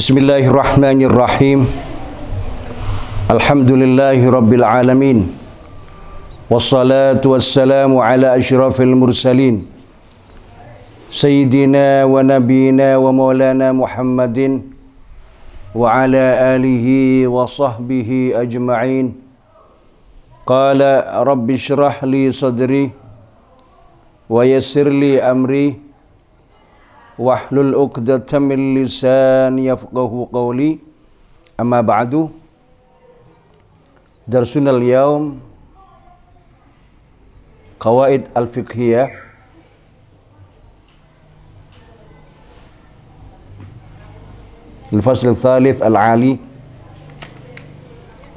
Bismillahirrahmanirrahim. Alhamdulillahi rabbil alamin. Wassalatu wassalamu ala asyrafil mursalin Sayyidina wa nabiyina wa maulana Muhammadin wa ala alihi wa sahbihi ajma'in. Qala rabbi syrah li sadri wa yassir li amri wahlul 'uqdatam min lisani yafqahu qawli. Amma ba'du. Darsuna al-yawm qawaid al-fiqhiyah al-fasl al-thalith al-'ali,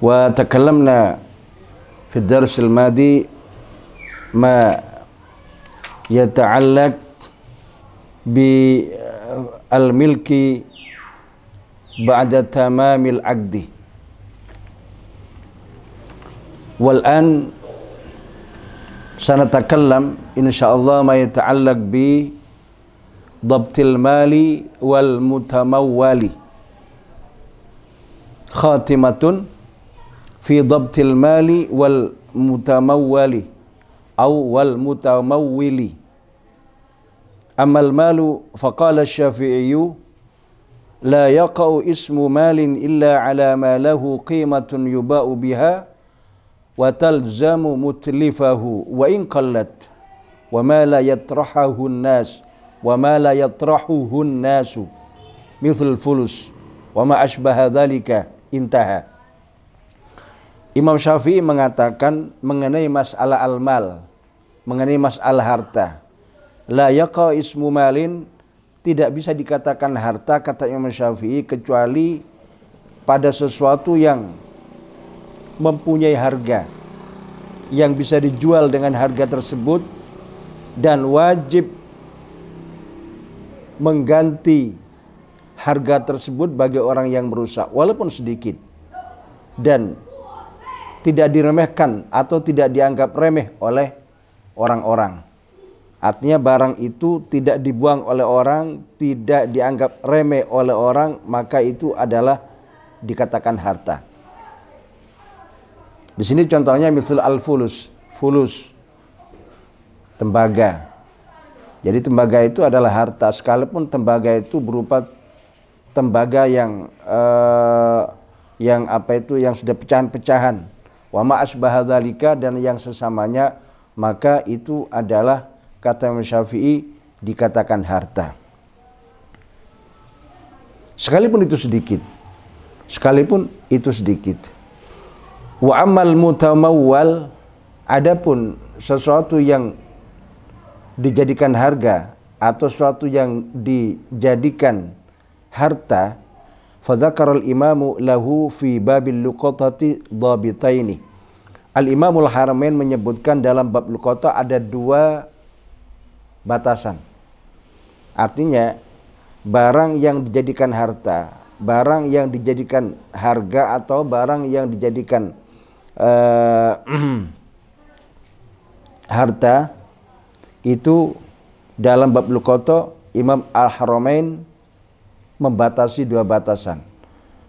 wa takallamna fi ad-dars al-madi ma yata'allaq bi al-milki ba'da tamamil aqdi. Wal an sanatakallam insyaallah ma yata'allaq bi dhabtil mali wal mutamawwali. Khatimatun fi dhabtil mali wal mutamawwali aw wal mutamawwili. Amal malu faqala asy-Syafi'i la yaqa'u ismu malin illa ala ma lahu qimatun yuba'u biha wa talzamu mutlifahu wa in qallat wa ma la yatrahuhu an-nas wa ma la yatrahuhu an-nasu mithl fulus wa ma ashbaha dzalika. Intaha. Imam Syafi'i mengatakan mengenai masalah al-mal, mengenai masalah harta, la yaqa ismu malin, tidak bisa dikatakan harta, kata Imam Syafi'i, kecuali pada sesuatu yang mempunyai harga, yang bisa dijual dengan harga tersebut dan wajib mengganti harga tersebut bagi orang yang merusak walaupun sedikit, dan tidak diremehkan atau tidak dianggap remeh oleh orang-orang. Artinya barang itu tidak dibuang oleh orang, tidak dianggap remeh oleh orang, maka itu adalah dikatakan harta. Di sini contohnya misal al-fulus, fulus, tembaga. Jadi tembaga itu adalah harta, sekalipun tembaga itu berupa tembaga yang yang sudah pecahan-pecahan. Wa ma asbaha dzalika, dan yang sesamanya, maka itu adalah, kata Imam Syafi'i, dikatakan harta. Sekalipun itu sedikit. Sekalipun itu sedikit. Wa amal mutamawwal, adapun sesuatu yang dijadikan harga atau sesuatu yang dijadikan harta, fa dzakaral imamu lahu fi babil luqatati dhabitaini. Al-Imamul Haramain menyebutkan dalam bab luqatah ada dua batasan. Artinya barang yang dijadikan harta, barang yang dijadikan harga, atau barang yang dijadikan harta, itu dalam bab luqatah Imam Al-Haramain membatasi dua batasan.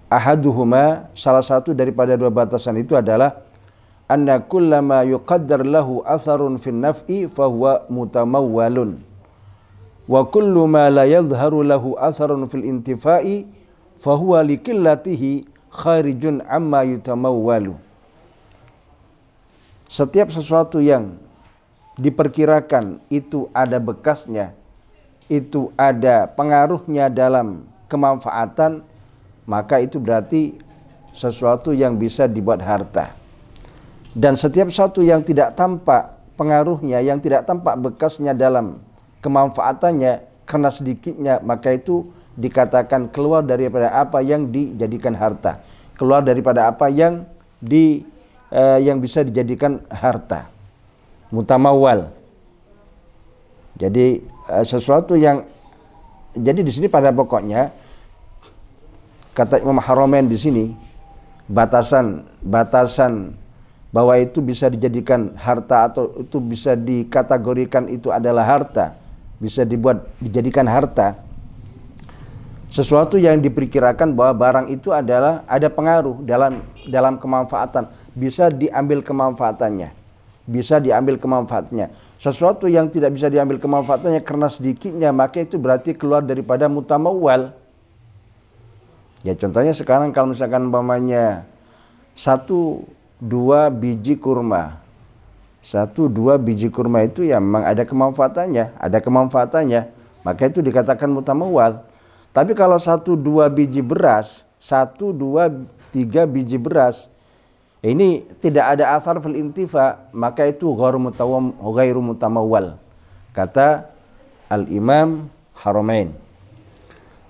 Ahaduhuma, salah satu daripada dua batasan itu adalah anna kullama yuqaddar lahu atharun fin naf'i fahuwa mutamawwalun wa kullu ma la yadhharu lahu atharun fil intifa'i fahuwa likillatihi kharijun amma yutamawwalu. Setiap sesuatu yang diperkirakan itu ada bekasnya, itu ada pengaruhnya dalam kemanfaatan, maka itu berarti sesuatu yang bisa dibuat harta. Dan setiap sesuatu yang tidak tampak pengaruhnya, yang tidak tampak bekasnya dalam kemanfaatannya karena sedikitnya, maka itu dikatakan keluar daripada apa yang dijadikan harta, keluar daripada apa yang bisa dijadikan harta. Mutamawwal. Jadi sesuatu yang, jadi di sini pada pokoknya kata Imam Haramain di sini, batasan bahwa itu bisa dijadikan harta atau itu bisa dikategorikan itu adalah harta, bisa dijadikan harta. Sesuatu yang diperkirakan bahwa barang itu adalah ada pengaruh dalam kemanfaatan, bisa diambil kemanfaatannya. Bisa diambil kemanfaatannya. Sesuatu yang tidak bisa diambil kemanfaatannya karena sedikitnya, maka itu berarti keluar daripada mutamawwal. Ya contohnya sekarang kalau misalkan umpamanya 1-2 biji kurma. 1-2 biji kurma itu ya memang ada kemanfaatannya, maka itu dikatakan mutamawwal. Tapi kalau 1-2 biji beras, 1-2-3 biji beras, ini tidak ada athar fil intifa, maka itu ghairu mutamawwal, kata Al-Imam Haramain.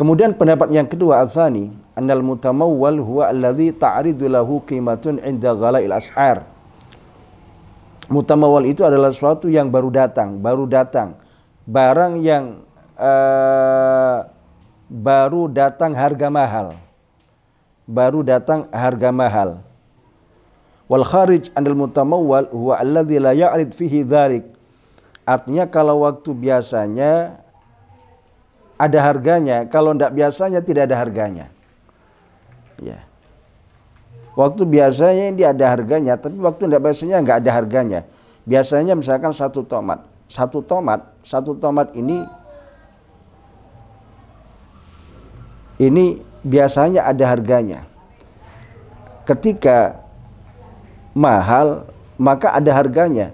Kemudian pendapat yang kedua, al-thani, annal mutamawwal huwa alladhi ta'ridu lahu qimatun 'inda ghala'il as'ar. Mutamawwal itu adalah sesuatu yang baru datang, barang yang baru datang harga mahal. Wal kharij 'anil mutamawwal huwa alladhi la ya'rid fihi dzalik. Artinya kalau waktu biasanya ada harganya, kalau tidak biasanya tidak ada harganya. Ya. Waktu biasanya ini ada harganya, tapi waktu tidak biasanya nggak ada harganya. Biasanya misalkan satu tomat ini biasanya ada harganya. Ketika mahal maka ada harganya.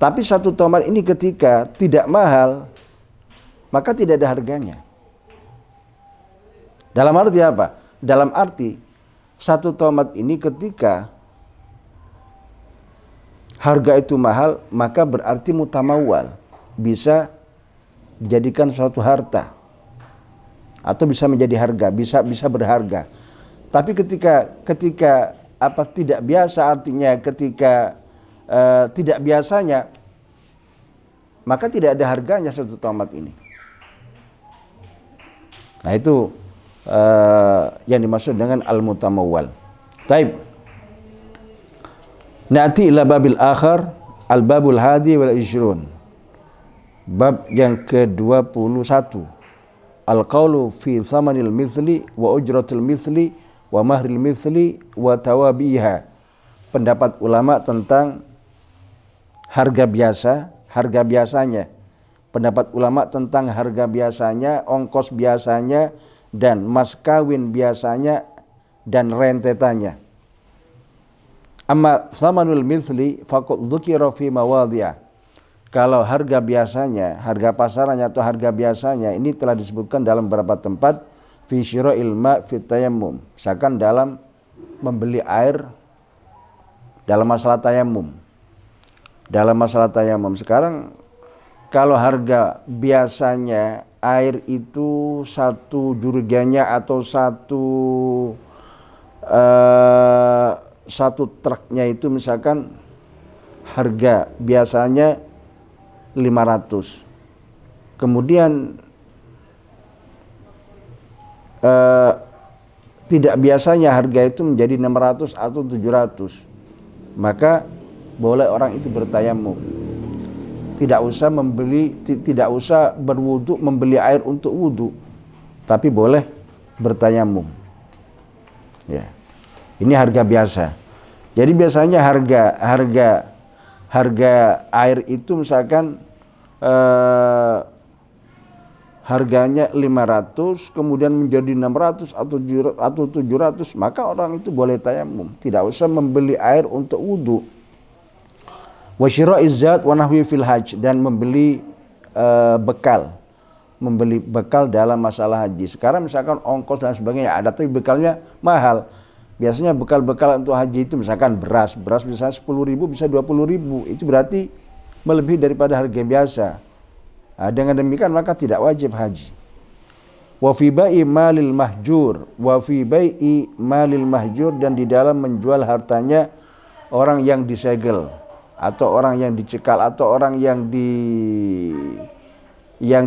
Tapi satu tomat ini ketika tidak mahal maka tidak ada harganya. Dalam arti apa? Dalam arti satu tomat ini ketika harga itu mahal maka berarti mutamawwal, bisa dijadikan suatu harta. Atau bisa menjadi harga, bisa berharga. Tapi ketika tidak biasa, artinya ketika tidak biasanya, maka tidak ada harganya satu tomat ini. Nah itu yang dimaksud dengan al-mutamawwal. Taib. Na'ti ila babil akhar, al-babul hadi wal ishrun. Bab yang ke-21. Al-qawlu fi thamanil mithli wa ujratil mithli wa mahril mithli wa tawabiha. Pendapat ulama tentang harga biasanya. Pendapat ulama tentang harga biasanya, ongkos biasanya, dan mas kawin biasanya, dan rentetannya. Amma thamanul mithli faqad dzukira fi mawadhi'a. Kalau harga biasanya, harga pasarannya atau harga biasanya ini telah disebutkan dalam beberapa tempat fi syira'il ma' fi tayammum. Misalkan dalam membeli air dalam masalah tayammum. Sekarang kalau harga biasanya air itu satu juriganya atau satu truknya itu misalkan harga biasanya 500. Kemudian tidak biasanya harga itu menjadi 600 atau 700. Maka boleh orang itu bertayamum. Tidak usah berwudu membeli air untuk wudu, tapi boleh bertayamum. Ya. Ini harga biasa. Jadi biasanya harga air itu misalkan harganya 500 kemudian menjadi 600 atau 700, maka orang itu boleh tayamum, tidak usah membeli air untuk wudu. Wa syira'iz zat wa nahwi fil hajj, dan membeli bekal dalam masalah haji. Sekarang misalkan ongkos dan sebagainya ada, tapi bekalnya mahal. Biasanya bekal-bekal untuk haji itu misalkan beras bisa 10.000, bisa 20.000. Itu berarti melebihi daripada harga biasa. Nah, dengan demikian maka tidak wajib haji. Wa fi bai'i malil mahjur, dan di dalam menjual hartanya orang yang disegel atau orang yang dicekal atau orang yang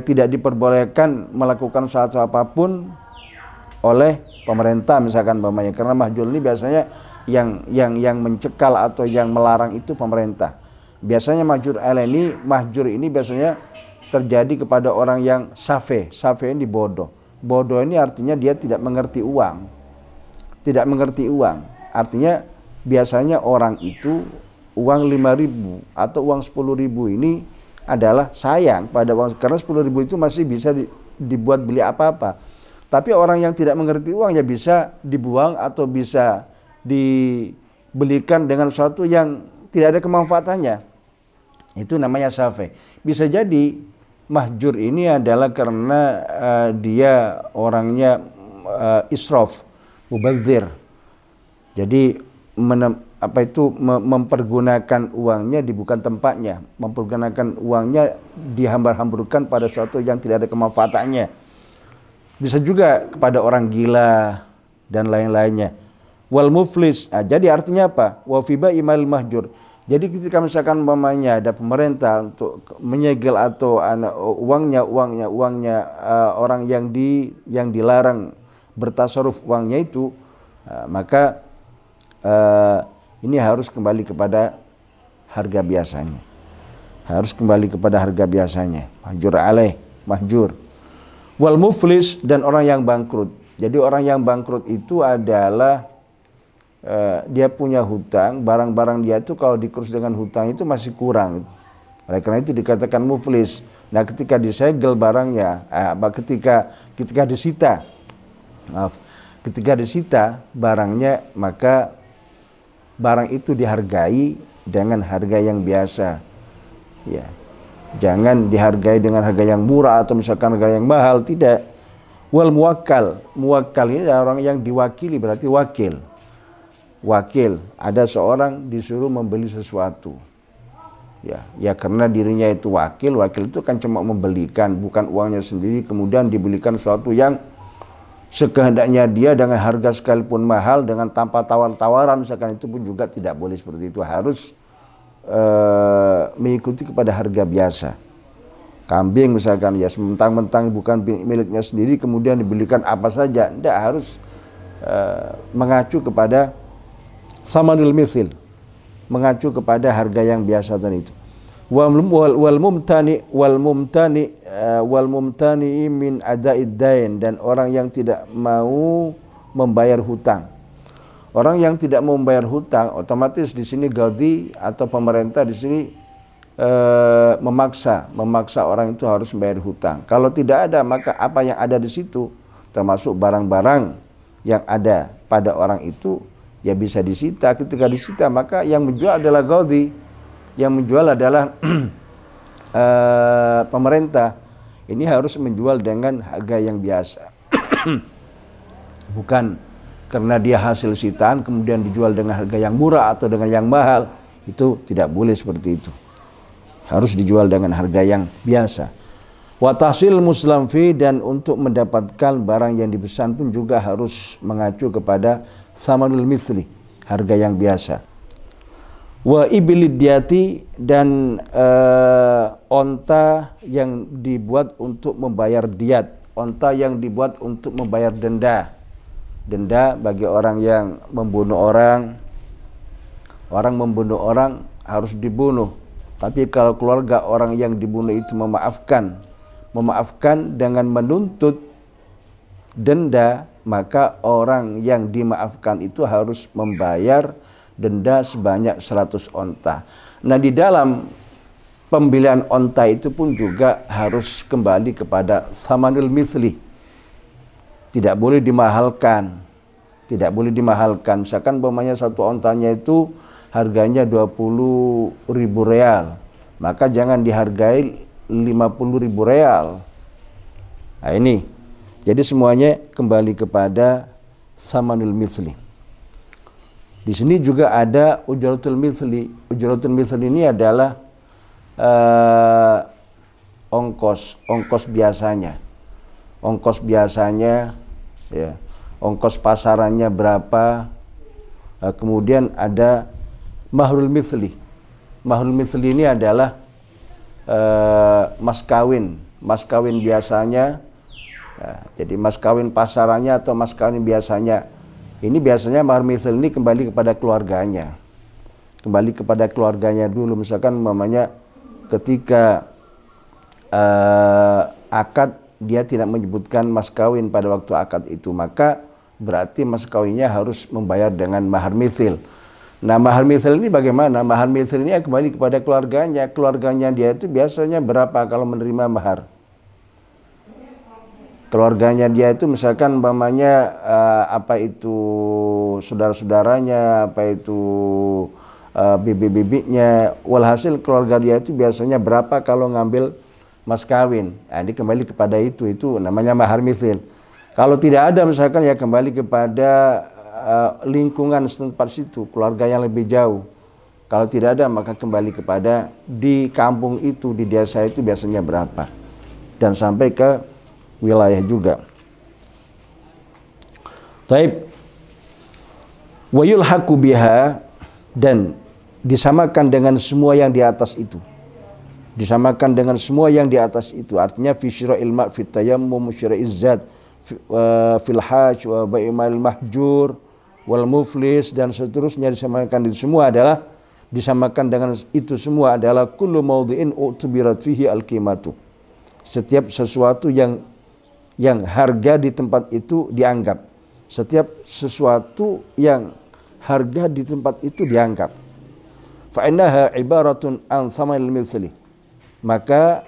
tidak diperbolehkan melakukan sesuatu apapun oleh pemerintah misalkan umpamanya, karena mahjur ini biasanya yang mencekal atau yang melarang itu pemerintah. Biasanya mahjur ini biasanya terjadi kepada orang yang safe ini bodoh. Bodoh ini artinya dia tidak mengerti uang. Tidak mengerti uang. Artinya biasanya orang itu uang 5.000 atau uang 10.000 ini adalah sayang pada uang, karena 10.000 itu masih bisa dibuat beli apa-apa. Tapi orang yang tidak mengerti uang ya bisa dibuang atau bisa dibelikan dengan sesuatu yang tidak ada kemanfaatannya. Itu namanya safe. Bisa jadi mahjur ini adalah karena dia orangnya israf, mubadzir. Jadi mempergunakan uangnya di bukan tempatnya, mempergunakan uangnya dihambar-hamburkan pada sesuatu yang tidak ada kemanfaatannya. Bisa juga kepada orang gila dan lain-lainnya. Wal muflis. Nah, jadi artinya apa? Wa fi bai'il mahjur. Jadi ketika misalkan mamanya ada pemerintah untuk menyegel atau uangnya orang yang dilarang bertasarruf uangnya itu, maka ini harus kembali kepada harga biasanya. Harus kembali kepada harga biasanya. Mahjur alaih, mahjur. Wal muflis, dan orang yang bangkrut. Jadi orang yang bangkrut itu adalah dia punya hutang, barang-barang dia itu kalau dikurus dengan hutang itu masih kurang. Oleh karena itu dikatakan muflis. Nah, ketika disegel barangnya, ketika disita barangnya, maka barang itu dihargai dengan harga yang biasa. Ya. Jangan dihargai dengan harga yang murah atau misalkan harga yang mahal, tidak. Wal muwakkal. Muwakkal ini adalah orang yang diwakili, berarti wakil. Wakil, ada seorang disuruh membeli sesuatu. Ya karena dirinya itu wakil itu kan cuma membelikan, bukan uangnya sendiri, kemudian dibelikan sesuatu yang sekehendaknya dia dengan harga sekalipun mahal, dengan tanpa tawar-tawaran misalkan, itu pun juga tidak boleh seperti itu. Harus mengikuti kepada harga biasa. Kambing misalkan, ya sementang-mentang bukan miliknya sendiri kemudian dibelikan apa saja, tidak, harus mengacu kepada samanul mithil, mengacu kepada harga yang biasa tadi itu. Wal mumtani min ada'id dain, dan orang yang tidak mau membayar hutang. Orang yang tidak mau membayar hutang, otomatis di sini Gaudi atau pemerintah di sini memaksa orang itu harus membayar hutang. Kalau tidak ada, maka apa yang ada di situ, termasuk barang-barang yang ada pada orang itu, ya bisa disita. Ketika disita, maka yang menjual adalah Gaudi, yang menjual adalah pemerintah. Ini harus menjual dengan harga yang biasa. Bukan karena dia hasil sitaan kemudian dijual dengan harga yang murah atau dengan yang mahal. Itu tidak boleh seperti itu. Harus dijual dengan harga yang biasa. Wa tahsil muslim fi, dan untuk mendapatkan barang yang dipesan pun juga harus mengacu kepada samanul mithli, harga yang biasa. Wa ibilid diyati, dan onta yang dibuat untuk membayar diat, onta yang dibuat untuk membayar denda. Denda bagi orang yang membunuh orang. Orang membunuh orang harus dibunuh. Tapi kalau keluarga orang yang dibunuh itu memaafkan dengan menuntut denda, maka orang yang dimaafkan itu harus membayar denda sebanyak 100 onta. Nah, di dalam pembelian onta itu pun juga harus kembali kepada samanul mithli. Tidak boleh dimahalkan. Tidak boleh dimahalkan. Misalkan umpamanya satu ontanya itu harganya 20.000 real, maka jangan dihargai 50.000 real. Nah, ini. Jadi semuanya kembali kepada samanul mithli. Di sini juga ada ujratul mithli. Ujratul mithli ini adalah ongkos biasanya. Ongkos biasanya, ya, ongkos pasarannya berapa. Kemudian ada mahrul mithli. Mahrul mithli ini adalah mas kawin biasanya. Jadi mas kawin pasarannya atau mas kawin biasanya. Ini biasanya mahrul mithli ini kembali kepada keluarganya. Kembali kepada keluarganya dulu. Misalkan mamanya ketika akad dia tidak menyebutkan mas kawin pada waktu akad itu, maka berarti mas kawinnya harus membayar dengan mahar mithil. Nah, mahar mithil ini bagaimana? Mahar mithil ini kembali kepada keluarganya. Keluarganya dia itu biasanya berapa kalau menerima mahar? Keluarganya dia itu misalkan umpamanya apa itu saudara-saudaranya, apa itu bibi-bibinya, walhasil keluarga dia itu biasanya berapa kalau ngambil mas kawin. Nah, ini kembali kepada itu namanya mahar mithil. Kalau tidak ada misalkan ya kembali kepada lingkungan setempat situ, keluarga yang lebih jauh. Kalau tidak ada maka kembali kepada di kampung itu, di desa itu biasanya berapa, dan sampai ke wilayah juga. Taib. Wa yulhaqu biha, dan disamakan dengan semua yang di atas itu. Disamakan dengan semua yang di atas itu. Artinya fi syira'il ma' fi tayammum syira'iz zat fil hajj wa bai'il mahjur wal muflis dan seterusnya, disamakan itu semua adalah disamakan dengan itu semua adalah kullu mawdhi'in u'tubirat fihi al-qimatu. Setiap sesuatu yang harga di tempat itu dianggap. Setiap sesuatu yang harga di tempat itu dianggap. Fa innaha ibaratun an thamanil mithli. Maka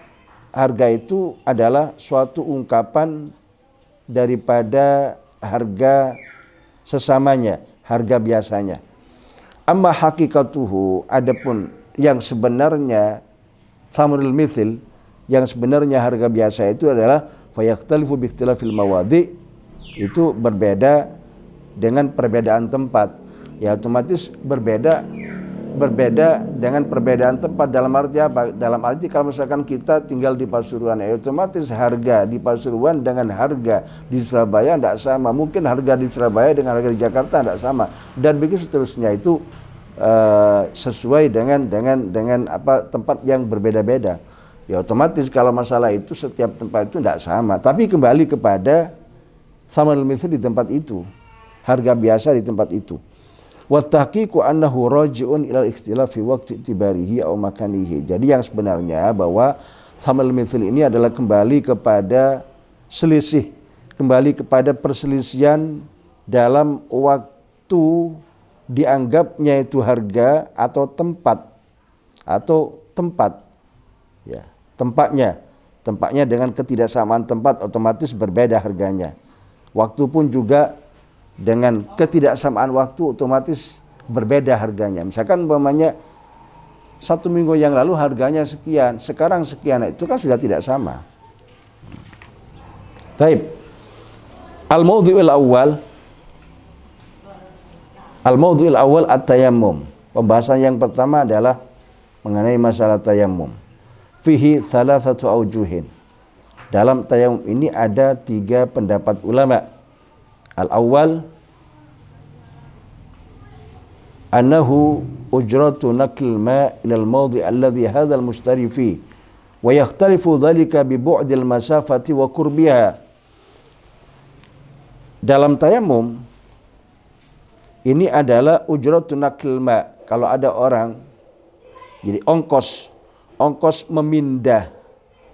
harga itu adalah suatu ungkapan daripada harga sesamanya, harga biasanya. Amma hakikatuhu, adapun yang sebenarnya thamanul mithil, yang sebenarnya harga biasa itu adalah fayaktalifu bi ikhtilafil mawadi, itu berbeda dengan perbedaan tempat. Ya otomatis berbeda dengan perbedaan tempat. Dalam arti apa? Dalam arti kalau misalkan kita tinggal di Pasuruan, ya otomatis harga di Pasuruan dengan harga di Surabaya tidak sama. Mungkin harga di Surabaya dengan harga di Jakarta tidak sama, dan begitu seterusnya. Itu sesuai dengan apa tempat yang berbeda-beda. Ya otomatis kalau masalah itu setiap tempat itu tidak sama. Tapi kembali kepada samanul mithil di tempat itu, harga biasa di tempat itu. Wa tahqiqu annahu raji'un ila al-ikhtilaf fi waqti i'tibarihi aw makanihi. Jadi yang sebenarnya bahwa samanul mithil ini adalah kembali kepada selisih, kembali kepada perselisihan dalam waktu dianggapnya itu harga atau tempat. Ya, tempatnya dengan ketidaksamaan tempat otomatis berbeda harganya. Waktu pun juga dengan ketidaksamaan waktu otomatis berbeda harganya. Misalkan umpamanya 1 minggu yang lalu harganya sekian, sekarang sekian, itu kan sudah tidak sama. Taib. Al-mawdu'il awal at-tayammum. Pembahasan yang pertama adalah mengenai masalah tayammum. Fihi thalathatu aujuhin. Dalam tayammum ini ada 3 pendapat ulama. Al-awwal annahu ujratu naql ma ila al-mawdi' alladhi hadha al-mushtari fi wa yakhtalifu dhalika bi bu'dil masafati wa qurbiha. Dalam tayammum ini adalah ujratu naql ma, kalau ada orang jadi ongkos memindah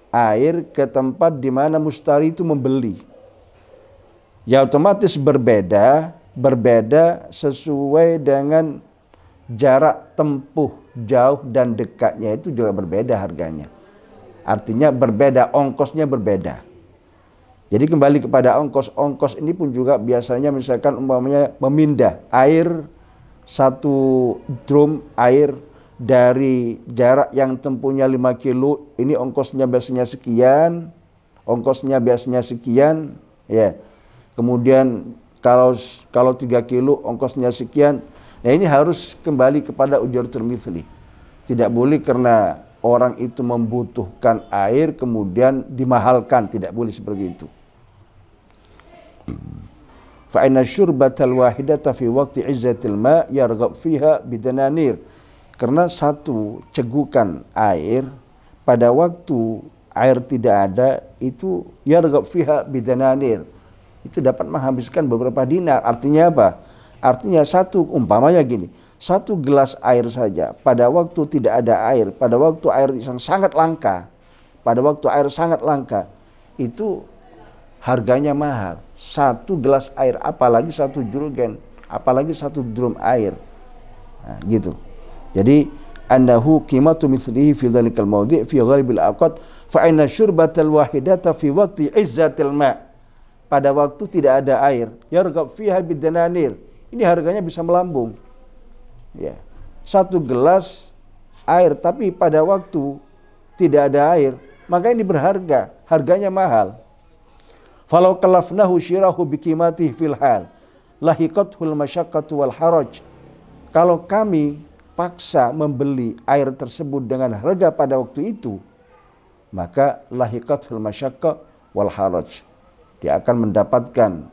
air ke tempat di mana mustari itu membeli. Ya otomatis berbeda sesuai dengan jarak tempuh jauh dan dekatnya, itu juga berbeda harganya. Artinya berbeda, ongkosnya berbeda. Jadi kembali kepada ongkos ini pun juga biasanya misalkan umpamanya memindah air 1 drum air dari jarak yang tempuhnya 5 kilo, ini ongkosnya biasanya sekian, ya. Kemudian kalau 3 kilo ongkosnya sekian. Nah ini harus kembali kepada ujratul mithli. Tidak boleh karena orang itu membutuhkan air kemudian dimahalkan, tidak boleh seperti itu. Fa inna syurbatal wahidata fi waqti izzatil ma yarghab fiha bidananir. Karena 1 cegukan air pada waktu air tidak ada itu yarghab fiha bidananir. Itu dapat menghabiskan beberapa dinar. Artinya apa? Artinya umpamanya gini, 1 gelas air saja pada waktu tidak ada air, pada waktu air yang sangat langka, itu harganya mahal. 1 gelas air, apalagi 1 jurgen, apalagi 1 drum air. Nah, gitu. Jadi annahu qimatu mithlihi fi dzalikal mawdi' fi ghalibil awqat fa inna syurbatal wahidata fi waqti izzatil ma'. Pada waktu tidak ada air, yarghab fiha bidananir. Ini harganya bisa melambung. Ya. 1 gelas air tapi pada waktu tidak ada air, maka ini berharga, harganya mahal. Falau kalafnahu syirahu biqimatihi fil hal lahiqathul masyaqqatu wal haraj. Kalau kami paksa membeli air tersebut dengan harga pada waktu itu, maka lahiqathul masyaqqa wal haraj. Dia akan mendapatkan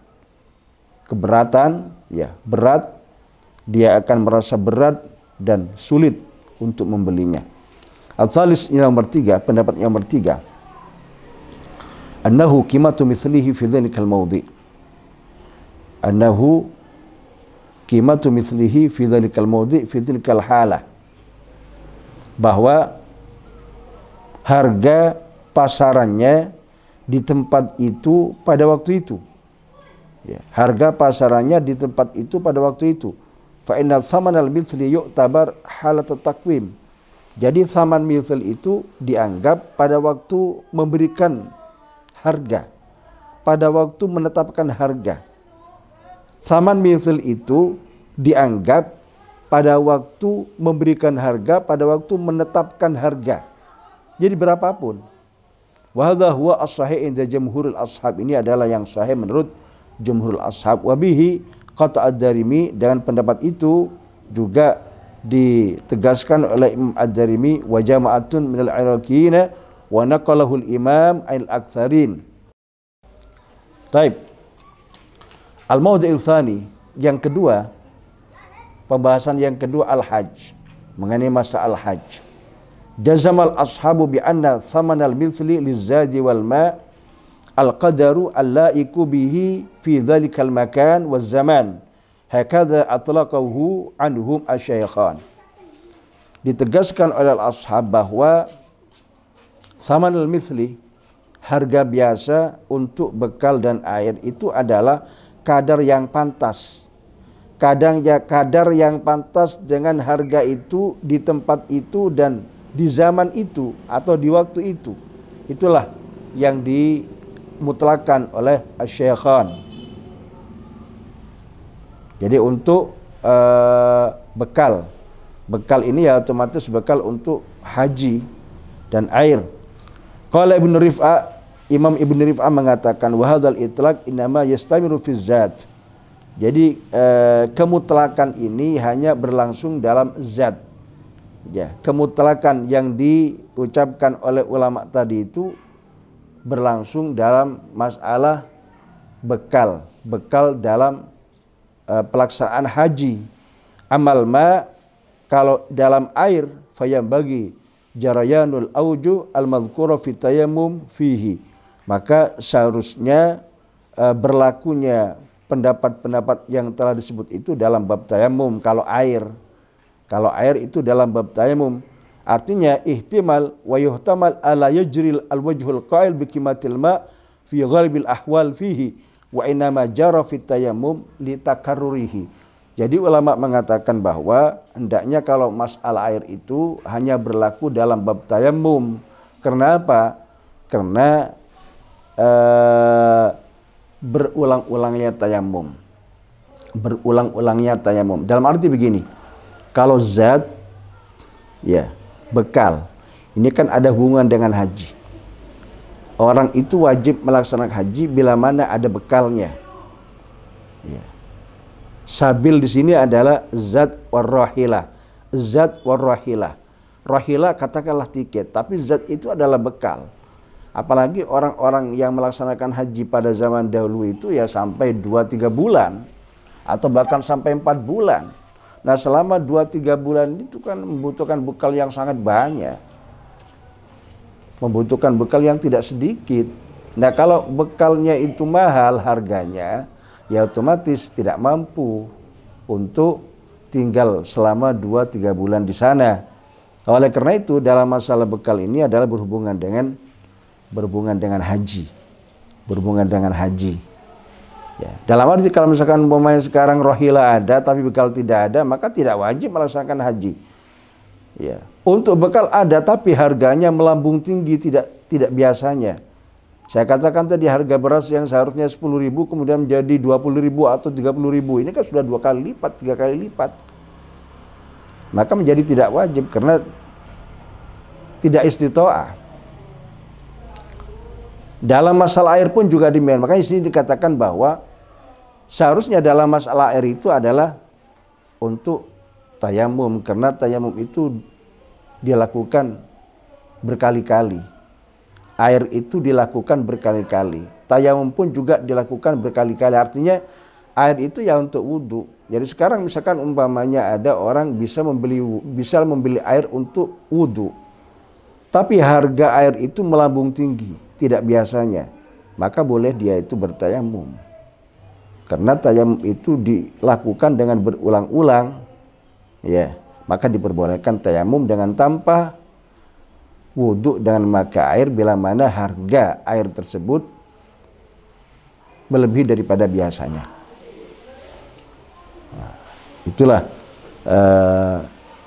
keberatan, ya, berat, dia akan merasa berat dan sulit untuk membelinya. Al-thalis yang nomor 3, pendapat yang nomor 3. Annahu qimatu mithlihi fi dzalikal mawdi'. Annahu qimatu mithlihi fi dzalikal mawdi' fi dzikal halah. Bahwa harga pasarannya di tempat itu pada waktu itu. Ya, harga pasarannya di tempat itu pada waktu itu. Fa inna thamanal mithli yu'tabar halat takwim. Jadi thaman mithil itu dianggap pada waktu memberikan harga, pada waktu menetapkan harga. Thaman mithil itu dianggap pada waktu memberikan harga, pada waktu menetapkan harga. Jadi berapapun. Wa hadza huwa as-sahih inda jumhurul ashab. Ini adalah yang sahih menurut jumhurul ashab. Wa bihi qata ad-Darimi, dengan pendapat itu juga ditegaskan oleh Imam Ad-Darimi wa jama'atun minal Iraqiyyin wa naqalahu al-Imam al-Aktsarin. Baik. Al-mawdi' tsani, yang kedua, pembahasan yang kedua al-hajj, mengenai masa al-hajj. Jazamal ashabu bi anna thamanal mithli liz-zadi wal ma' al-qadaru allaiku bihi fi dhalikal makan waz zaman. Hakadha atlaqahu anhum asy-syaikhan. Ditegaskan oleh al-ashab bahwa thamanul mithli, harga biasa untuk bekal dan air itu adalah kadar yang pantas. Kadar yang pantas dengan harga itu di tempat itu dan di zaman itu atau di waktu itu. Itulah yang dimutlakan oleh asy-syaikhan. Jadi untuk bekal ini ya otomatis bekal untuk haji dan air. Qala Ibnu Rif'ah, Imam Ibnu Rif'ah mengatakan wa hadzal itlaq innama yastamiru fi zat. Jadi kemutlakan ini hanya berlangsung dalam zat. Ya, kemutlakan yang diucapkan oleh ulama tadi itu berlangsung dalam masalah bekal dalam pelaksanaan haji. Amal ma, kalau dalam air, fayam bagi jarayanul auju al-madhkura fi tayammum fihi, maka seharusnya berlakunya pendapat-pendapat yang telah disebut itu dalam bab tayammum. Kalau air itu dalam bab tayammum, artinya ihtimal wa yuhtamal ala yajril al-wajhul qail bi qimatil ma fi ghalibil ahwal fihi wa inama jara fit tayammum li takarrurihi. Jadi ulama mengatakan bahwa hendaknya kalau masalah air itu hanya berlaku dalam bab tayammum. Karena apa? Karena berulang-ulangnya tayammum. Berulang-ulangnya tayammum. Dalam arti begini, kalau zat, ya, bekal, ini kan ada hubungan dengan haji. Orang itu wajib melaksanakan haji bila mana ada bekalnya. Ya. Sabil di sini adalah zat warrahilah. Zat warrahilah. Rahilah katakanlah tiket, tapi zat itu adalah bekal. Apalagi orang-orang yang melaksanakan haji pada zaman dahulu itu ya sampai 2-3 bulan atau bahkan sampai 4 bulan. Nah, selama 2-3 bulan itu kan membutuhkan bekal yang sangat banyak. Membutuhkan bekal yang tidak sedikit. Nah, kalau bekalnya itu mahal harganya, ya otomatis tidak mampu untuk tinggal selama 2-3 bulan di sana. Oleh karena itu dalam masalah bekal ini adalah berhubungan dengan haji. berhubungan dengan haji. Ya. Dalam arti kalau misalkan umpamanya sekarang rohila ada tapi bekal tidak ada, maka tidak wajib melaksanakan haji. Ya. Untuk bekal ada tapi harganya melambung tinggi, tidak biasanya. Saya katakan tadi harga beras yang seharusnya 10.000 kemudian menjadi 20.000 atau 30.000. Ini kan sudah 2 kali lipat, 3 kali lipat. Maka menjadi tidak wajib karena tidak istitoah. Dalam masalah air pun juga demikian. Makanya di sini dikatakan bahwa seharusnya dalam masalah air itu adalah untuk tayamum, karena tayamum itu dilakukan berkali-kali. Air itu dilakukan berkali-kali. Tayamum pun juga dilakukan berkali-kali. Artinya air itu ya untuk wudhu. Jadi sekarang misalkan umpamanya ada orang bisa membeli air untuk wudhu, tapi harga air itu melambung tinggi, tidak biasanya, maka boleh dia itu bertayamum. Karena tayamum itu dilakukan dengan berulang-ulang, ya, maka diperbolehkan tayamum dengan tanpa wudhu dengan memakai air bila mana harga air tersebut melebihi daripada biasanya. Nah, itulah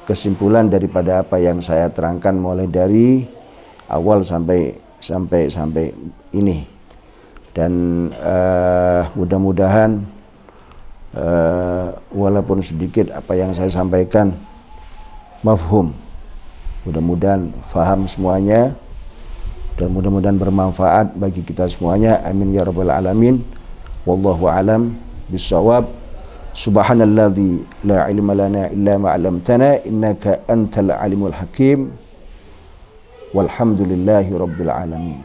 kesimpulan daripada apa yang saya terangkan mulai dari awal sampai ini. Dan mudah-mudahan walaupun sedikit apa yang saya sampaikan mafhum. Mudah-mudahan faham semuanya dan mudah-mudahan bermanfaat bagi kita semuanya. Amin ya rabbal alamin. Wallahu alam bissawab. Subhanalladzi la ilma lana illa ma 'allamtana innaka antal alimul hakim. Walhamdulillahi rabbil alamin.